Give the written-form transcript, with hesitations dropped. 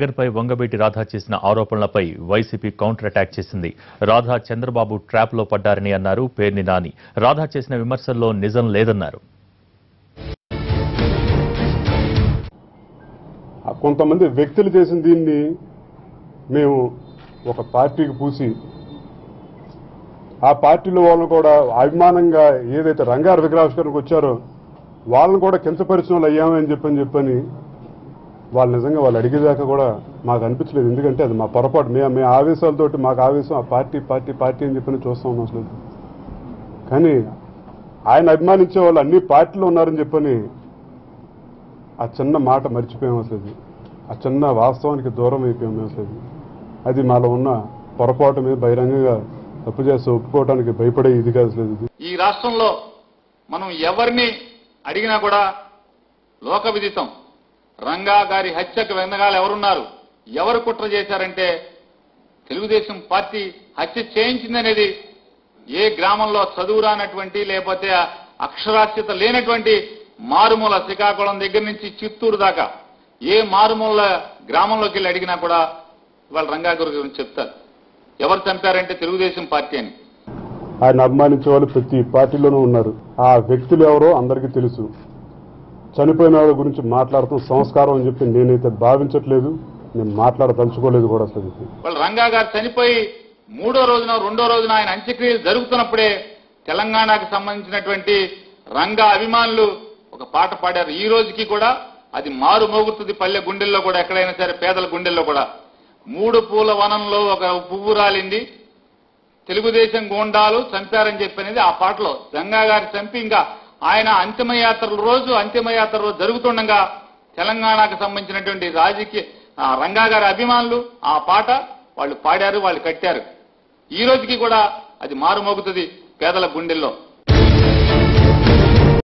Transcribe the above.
జగన్పై వంగబెట్టి రాధా చేసిన ఆరోపణలపై వైసీపీ కౌంటర్ అటాక్ చేసింది. రాధా చంద్రబాబు ట్రాప్లో పడ్డారని అన్నారు పేర్ని నాని. రాధా చేసిన విమర్శల్లో నిజం లేదన్నారు. కొంతమంది వ్యక్తులు చేసిన దీన్ని మేము ఒక పార్టీకి పూసి ఆ పార్టీలో వాళ్ళని కూడా అభిమానంగా ఏదైతే రంగారు విగ్రహావిష్కరణకు వచ్చారో వాళ్ళని కూడా కించపరిచిన వాళ్ళు అయ్యామని చెప్పని వాళ్ళు నిజంగా వాళ్ళు అడిగేదాకా కూడా మాకు అనిపించలేదు. ఎందుకంటే అది మా పొరపాటు. మేము ఆవేశాలతోటి మాకు ఆవేశం ఆ పార్టీ పార్టీ పార్టీ అని చెప్పని చూస్తాం ఉన్నాం అసలు. కానీ ఆయన అభిమానించే వాళ్ళు అన్ని పార్టీలో ఉన్నారని చెప్పని ఆ చిన్న మాట మర్చిపోయాం అసలు. ఆ చిన్న వాస్తవానికి దూరం అయిపోయాం అసలు. అది మాలో ఉన్న పొరపాటు మీద బహిరంగంగా తప్పు చేస్తే ఒప్పుకోవడానికి భయపడే ఇది కాదు అసలు. ఈ రాష్ట్రంలో మనం ఎవరిని అడిగినా కూడా లోక విదితం. రంగా గారి హత్యకు వెనకాల ఎవరున్నారు, ఎవరు కుట్ర చేశారంటే తెలుగుదేశం పార్టీ హత్య చేయించిందనేది ఏ గ్రామంలో చదువు రానటువంటి లేకపోతే అక్షరాస్యత లేనటువంటి మారుమూల శ్రీకాకుళం దగ్గర నుంచి చిత్తూరు దాకా ఏ మారుమూల గ్రామంలోకి వెళ్ళి అడిగినా కూడా వాళ్ళ రంగా గారి గురించి చెప్తారు. ఎవరు చంపారంటే తెలుగుదేశం పార్టీ అని. ఆయన అభిమానించే వాళ్ళు ప్రతి పార్టీలోనూ ఉన్నారు. ఆ వ్యక్తులు ఎవరో అందరికీ తెలుసు. చనిపోయిన వాళ్ళ గురించి మాట్లాడటం సంస్కారం అని చెప్పి నేనైతే భావించట్లేదు. నేను మాట్లాడదలుచుకోలేదు కూడా అసలు. వాళ్ళు రంగా గారు చనిపోయి రెండో రోజున ఆయన అంత్యక్రియలు జరుగుతున్నప్పుడే తెలంగాణకు సంబంధించినటువంటి రంగా అభిమానులు ఒక పాట పాడారు. ఈ రోజుకి కూడా అది మారు మోగుతుంది పల్లె గుండెల్లో కూడా, ఎక్కడైనా సరే పేదల గుండెల్లో కూడా. 3 పూల వనంలో ఒక పువ్వు రాలింది, తెలుగుదేశం గూండాలు చంపారని చెప్పనేది ఆ పాటలో. రంగా గారి చంపి ఇంకా ఆయన అంతిమయాత్ర రోజు జరుగుతుండగా తెలంగాణకు సంబంధించినటువంటి రాజకీయ రంగా గారి అభిమానులు ఆ పాట వాళ్ళు పాడారు, వాళ్ళు కట్టారు. ఈ రోజుకి కూడా అది మారుమోగుతుంది పేదల గుండెల్లో.